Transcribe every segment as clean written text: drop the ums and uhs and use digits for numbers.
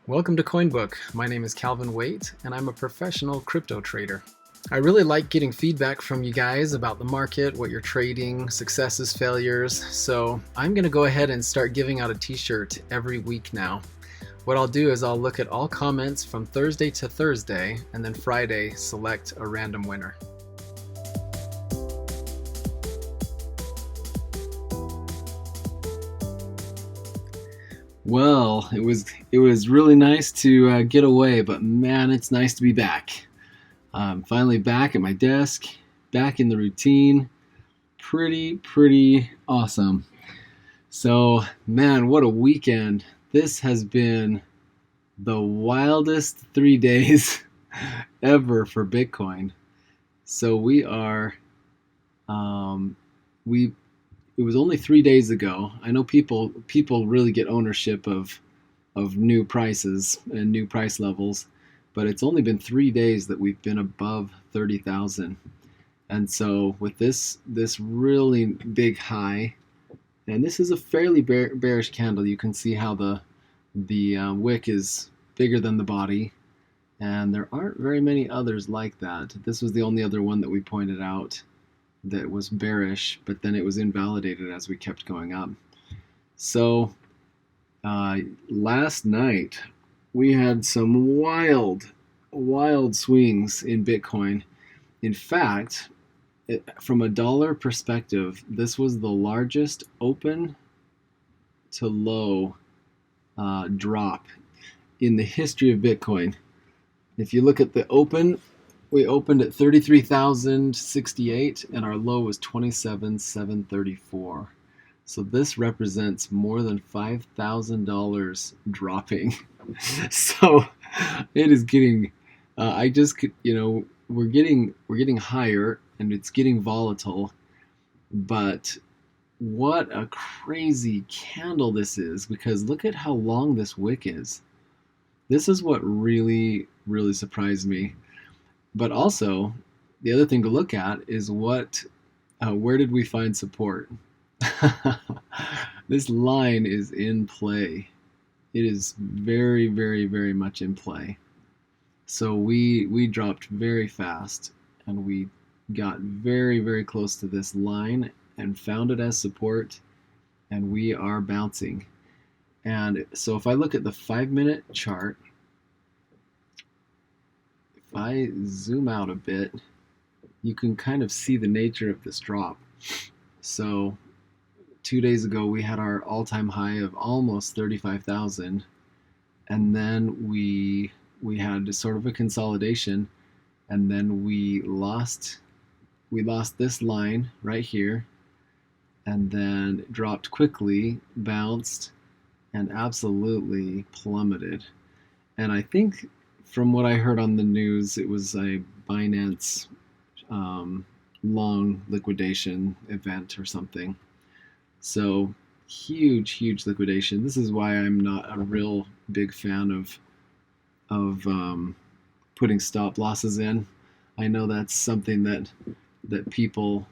Welcome to CoinBook. My name is Calvin Waite, and I'm a professional crypto trader. I really like getting feedback from you guys about the market, what you're trading, successes, failures, so I'm going to go ahead and start giving out a t-shirt every week now. What I'll do is I'll look at all comments from Thursday to Thursday, and then Friday select a random winner. Well, it was really nice to get away, but man, it's nice to be back. I'm finally back at my desk, back in the routine. Pretty awesome. So, man, what a weekend. This has been the wildest 3 days ever for Bitcoin. So we are, we it was only 3 days ago. I know people really get ownership of new prices and new price levels, but it's only been 3 days that we've been above 30,000. And so with this really big high, and this is a fairly bearish candle. You can see how the wick is bigger than the body, and there aren't very many others like that. This was the only other one that we pointed out that was bearish, but then it was invalidated as we kept going up. So last night we had some wild swings in Bitcoin. In fact, from a dollar perspective, this was the largest open to low drop in the history of Bitcoin. If you look at the open, we opened at 33,068 and our low was 27,734. So this represents more than $5,000 dropping. So it is getting, we're getting higher and it's getting volatile, but what a crazy candle this is, because look at how long this wick is. This is what really surprised me. But also, the other thing to look at is where did we find support? This line is in play. It is very much in play. So we dropped very fast, and we got very close to this line and found it as support, and we are bouncing. And so if I look at the 5-minute chart, if I zoom out a bit, you can kind of see the nature of this drop. So 2 days ago we had our all-time high of almost 35,000, and then we had sort of a consolidation, and then we lost this line right here, and then dropped quickly, bounced, and absolutely plummeted. And I think from what I heard on the news, it was a Binance long liquidation event or something. So huge liquidation. This is why I'm not a real big fan of putting stop losses in. I know that's something that people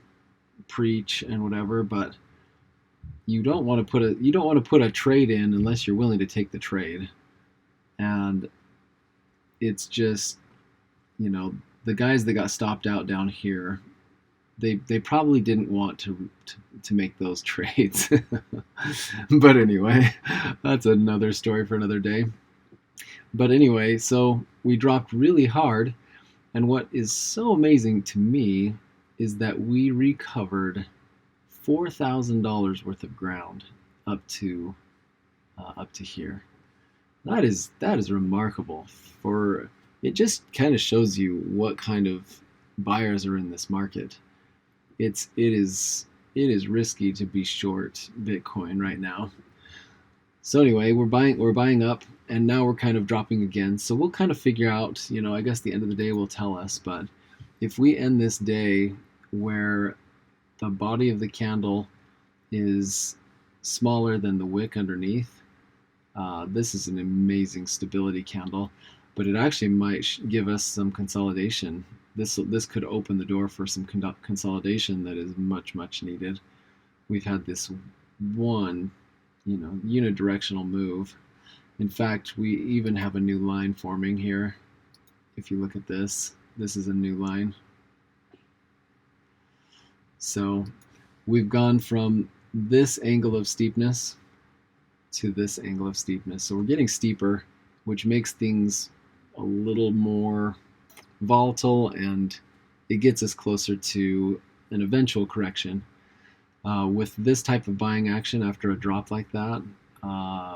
preach and whatever, but you don't want to put a trade in unless you're willing to take the trade. And it's just, the guys that got stopped out down here, they probably didn't want to make those trades. But anyway, that's another story for another day. But anyway, so we dropped really hard, and what is so amazing to me is that we recovered $4,000 worth of ground up to here. That is remarkable. It just kind of shows you what kind of buyers are in this market. It is risky to be short Bitcoin right now. So anyway, we're buying up, and now we're kind of dropping again. So we'll kind of figure out, I guess the end of the day will tell us, but if we end this day where the body of the candle is smaller than the wick underneath, this is an amazing stability candle, but it actually might give us some consolidation. This could open the door for some consolidation that is much needed. We've had this one, unidirectional move, In fact, we even have a new line forming here. If you look at this, this is a new line. So we've gone from this angle of steepness to this angle of steepness. So we're getting steeper, which makes things a little more volatile, and it gets us closer to an eventual correction. With this type of buying action after a drop like that,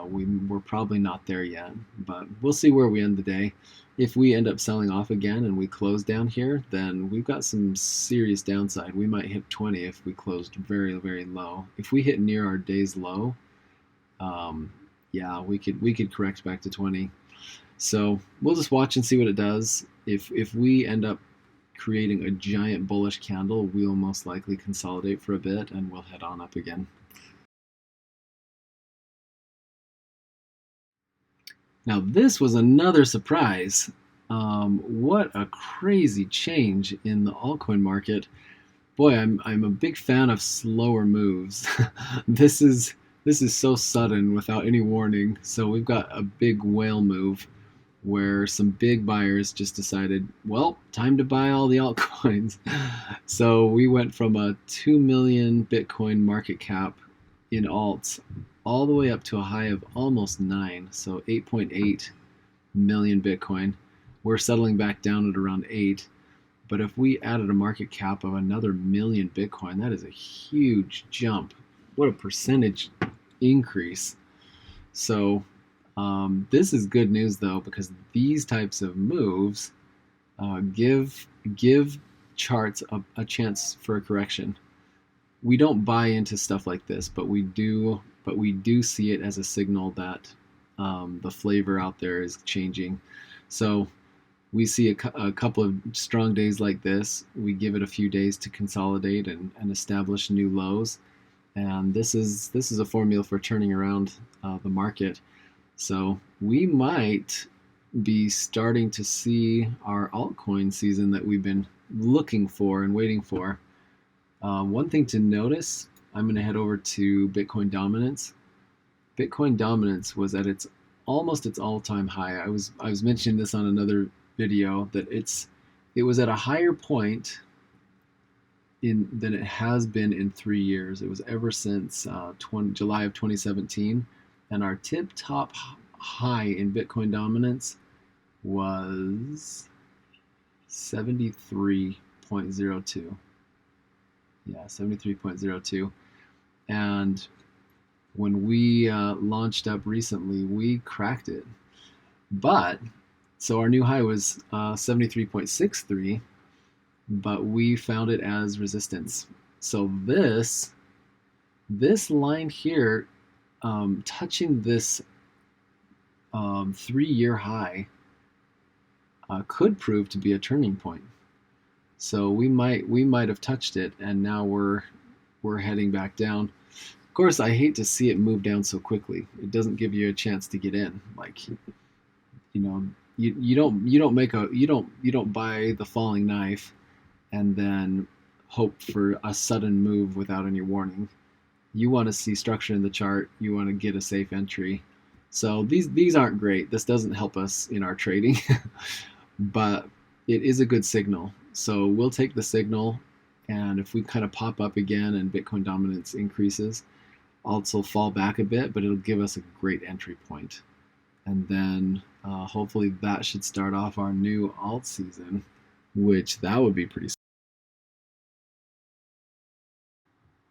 we're probably not there yet, but we'll see where we end the day. If we end up selling off again and we close down here, then we've got some serious downside. We might hit 20 if we closed very, very low. If we hit near our day's low, yeah, we could correct back to 20. So we'll just watch and see what it does. If we end up creating a giant bullish candle, we'll most likely consolidate for a bit and we'll head on up again. Now this was another surprise. What a crazy change in the altcoin market. Boy, I'm a big fan of slower moves. This is so sudden without any warning. So we've got a big whale move where some big buyers just decided, well, time to buy all the altcoins. So we went from a 2 million Bitcoin market cap in alts all the way up to a high of almost 9, so 8.8 million Bitcoin. We're settling back down at around 8. But if we added a market cap of another million Bitcoin, that is a huge jump. What a percentage increase. So this is good news though, because these types of moves give charts a chance for a correction. We don't buy into stuff like this, but we do see it as a signal that the flavor out there is changing. So we see a couple of strong days like this. We give it a few days to consolidate and establish new lows, and this is a formula for turning around the market. So we might be starting to see our altcoin season that we've been looking for and waiting for. One thing to notice, I'm going to head over to Bitcoin dominance. Bitcoin dominance was at almost its all-time high. I was mentioning this on another video that it was at a higher point than it has been in 3 years. It was ever since July of 2017, and our tip-top high in Bitcoin dominance was 73.02. Yeah, 73.02. And when we launched up recently, we cracked it. But so our new high was 73.63, but we found it as resistance. So this line here, touching this 3-year high, could prove to be a turning point. So we might have touched it, and now we're heading back down. Of course, I hate to see it move down so quickly. It doesn't give you a chance to get in. Like, you don't buy the falling knife and then hope for a sudden move without any warning. You want to see structure in the chart. You want to get a safe entry. So these aren't great. This doesn't help us in our trading, but it is a good signal. So we'll take the signal, and if we kind of pop up again and Bitcoin dominance increases, alts will fall back a bit, but it'll give us a great entry point. And then hopefully that should start off our new alt season, which that would be pretty.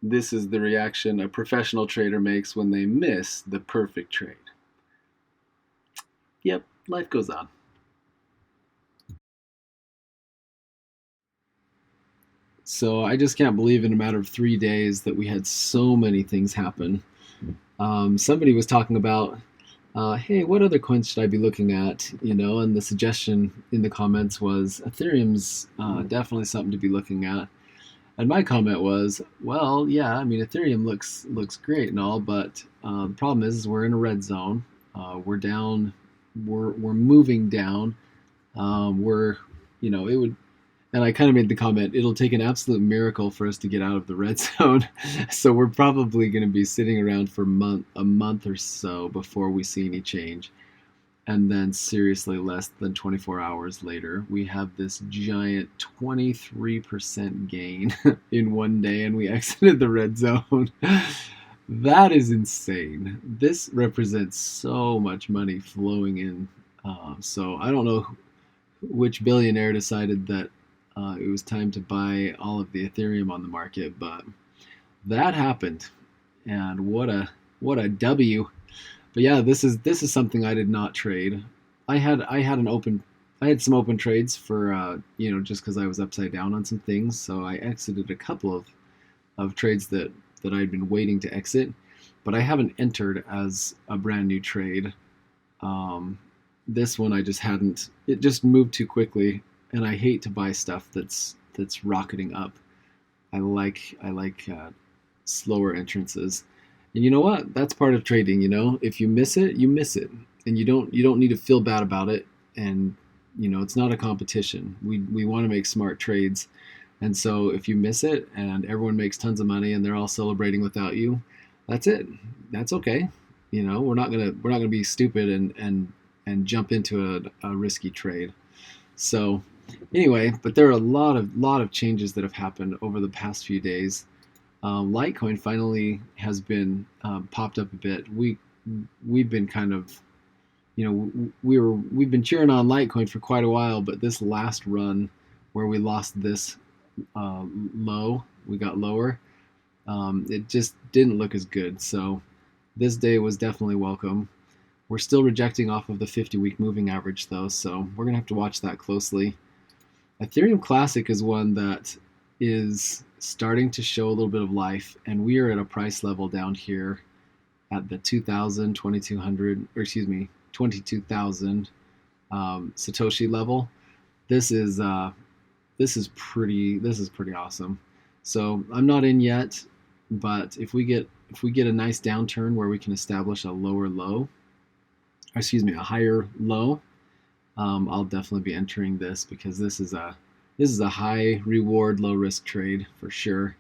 This is the reaction a professional trader makes when they miss the perfect trade. Yep, life goes on. So I just can't believe in a matter of 3 days that we had so many things happen. Somebody was talking about, hey, what other coins should I be looking at? And the suggestion in the comments was Ethereum's definitely something to be looking at. And my comment was, well, yeah, I mean, Ethereum looks great and all, but the problem is we're in a red zone. We're down. We're moving down. It would. And I kind of made the comment, it'll take an absolute miracle for us to get out of the red zone. So we're probably going to be sitting around for a month or so before we see any change. And then seriously less than 24 hours later, we have this giant 23% gain in one day, and we exited the red zone. That is insane. This represents so much money flowing in. So I don't know which billionaire decided that it was time to buy all of the Ethereum on the market, but that happened, and what a W. But yeah, this is something I did not trade. I had some open trades for just because I was upside down on some things, so I exited a couple of trades that I'd been waiting to exit, but I haven't entered as a brand new trade. This one I just hadn't. It just moved too quickly, and I hate to buy stuff that's rocketing up. I like slower entrances. And you know what? That's part of trading, If you miss it, you miss it. And you don't need to feel bad about it. And it's not a competition. We want to make smart trades. And so if you miss it and everyone makes tons of money and they're all celebrating without you, that's it. That's okay. We're not gonna be stupid and jump into a risky trade. So anyway, but there are a lot of changes that have happened over the past few days. Litecoin finally has been popped up a bit. We've been kind of, we've been cheering on Litecoin for quite a while, but this last run where we lost this low, we got lower. It just didn't look as good. So this day was definitely welcome. We're still rejecting off of the 50-week moving average though, so we're gonna have to watch that closely. Ethereum Classic is one that is starting to show a little bit of life, and we are at a price level down here at the 2,000, 2,200, or excuse me, 22,000 Satoshi level. This is pretty awesome. So I'm not in yet, but if we get a nice downturn where we can establish a lower low, or excuse me, a higher low, I'll definitely be entering this because this is a high reward, low risk trade for sure.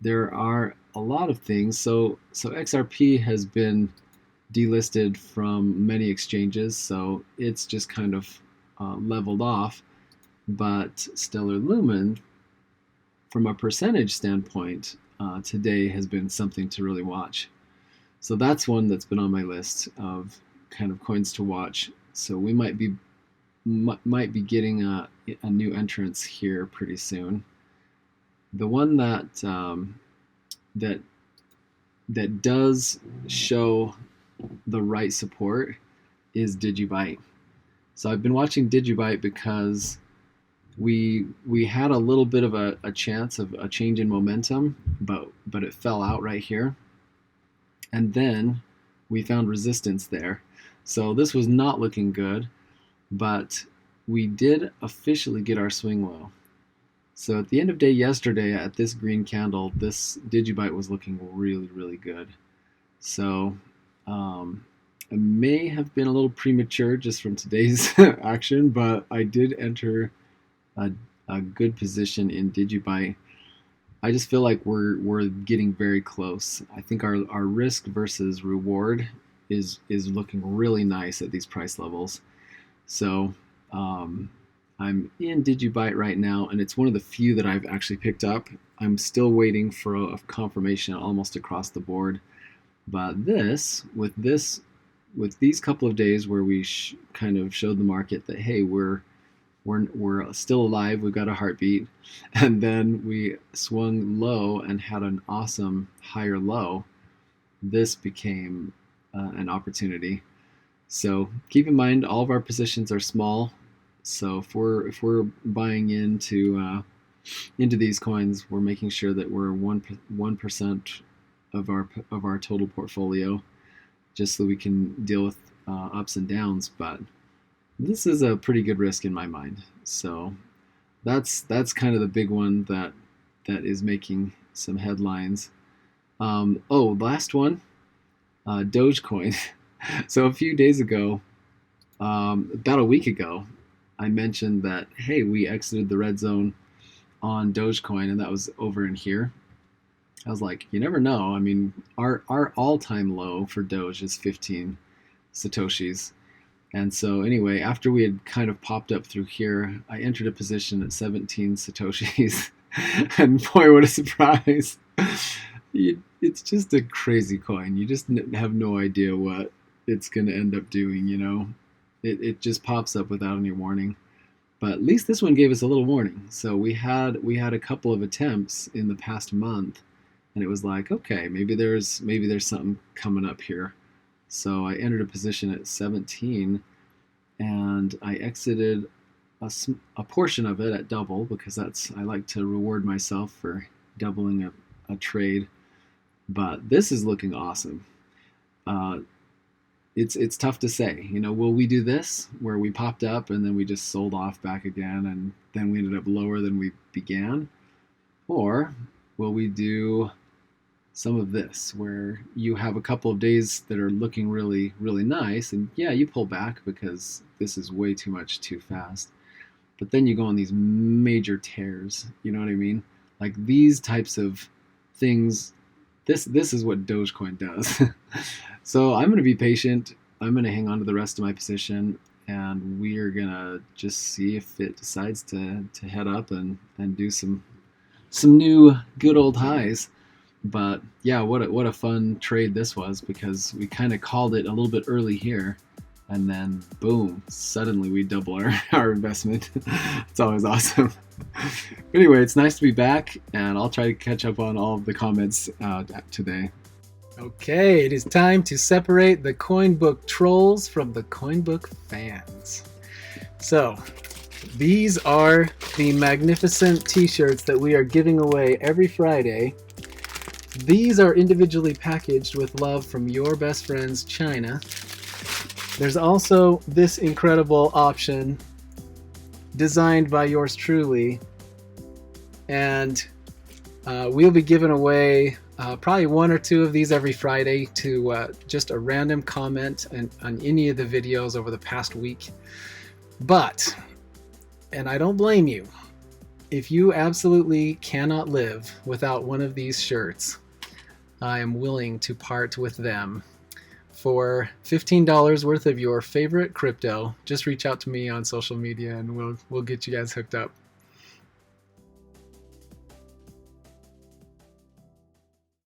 There are a lot of things. So XRP has been delisted from many exchanges, so it's just kind of leveled off. But Stellar Lumen, from a percentage standpoint, today has been something to really watch. So that's one that's been on my list of kind of coins to watch. So we might be getting a new entrance here pretty soon. The one that does show the right support is DigiByte. So I've been watching DigiByte because we had a little bit of a chance of a change in momentum, but it fell out right here. And then we found resistance there. So this was not looking good, but we did officially get our swing low. So at the end of day yesterday at this green candle, this DigiByte was looking really, really good. So I may have been a little premature just from today's action, but I did enter a good position in DigiByte. I just feel like we're getting very close. I think our risk versus reward is looking really nice at these price levels. So I'm in DigiByte right now, and it's one of the few that I've actually picked up. I'm still waiting for a confirmation almost across the board. But with these couple of days where we kind of showed the market that, hey, we're still alive, we've got a heartbeat, and then we swung low and had an awesome higher low, this became an opportunity. So keep in mind, all of our positions are small. So if we're buying into these coins, we're making sure that we're 1% of our total portfolio, just so we can deal with ups and downs. But this is a pretty good risk in my mind. So that's kind of the big one that is making some headlines. Last one, Dogecoin. So a few days ago, about a week ago, I mentioned that, hey, we exited the red zone on Dogecoin, and that was over in here. I was like, you never know. I mean, our all-time low for Doge is 15. Satoshis. And so anyway, after we had kind of popped up through here, I entered a position at 17 Satoshis. And boy, what a surprise. It's just a crazy coin. You just have no idea what it's going to end up doing, you know. It just pops up without any warning. But at least this one gave us a little warning. So we had a couple of attempts in the past month, and it was like, okay, maybe there's something coming up here. So I entered a position at 17, and I exited a portion of it at double, because I like to reward myself for doubling a trade. But this is looking awesome. It's tough to say, you know, will we do this where we popped up and then we just sold off back again and then we ended up lower than we began? Or will we do some of this where you have a couple of days that are looking really, really nice, and yeah, you pull back because this is way too much too fast. But then you go on these major tears, you know what I mean? Like these types of things, this is what Dogecoin does. So I'm going to be patient. I'm going to hang on to the rest of my position, and we are going to just see if it decides to head up and do some new good old highs. But yeah, what a fun trade this was, because we kind of called it a little bit early here, and then boom, suddenly we double our investment. It's always awesome. Anyway, it's nice to be back, and I'll try to catch up on all of the comments today. Okay, it is time to separate the CoinBook trolls from the CoinBook fans. So, these are the magnificent t-shirts that we are giving away every Friday. These are individually packaged with love from your best friends, China. There's also this incredible option designed by yours truly, and we'll be giving away probably one or two of these every Friday to just a random comment on any of the videos over the past week. But, and I don't blame you, if you absolutely cannot live without one of these shirts, I am willing to part with them for $15 worth of your favorite crypto. Just reach out to me on social media and we'll get you guys hooked up.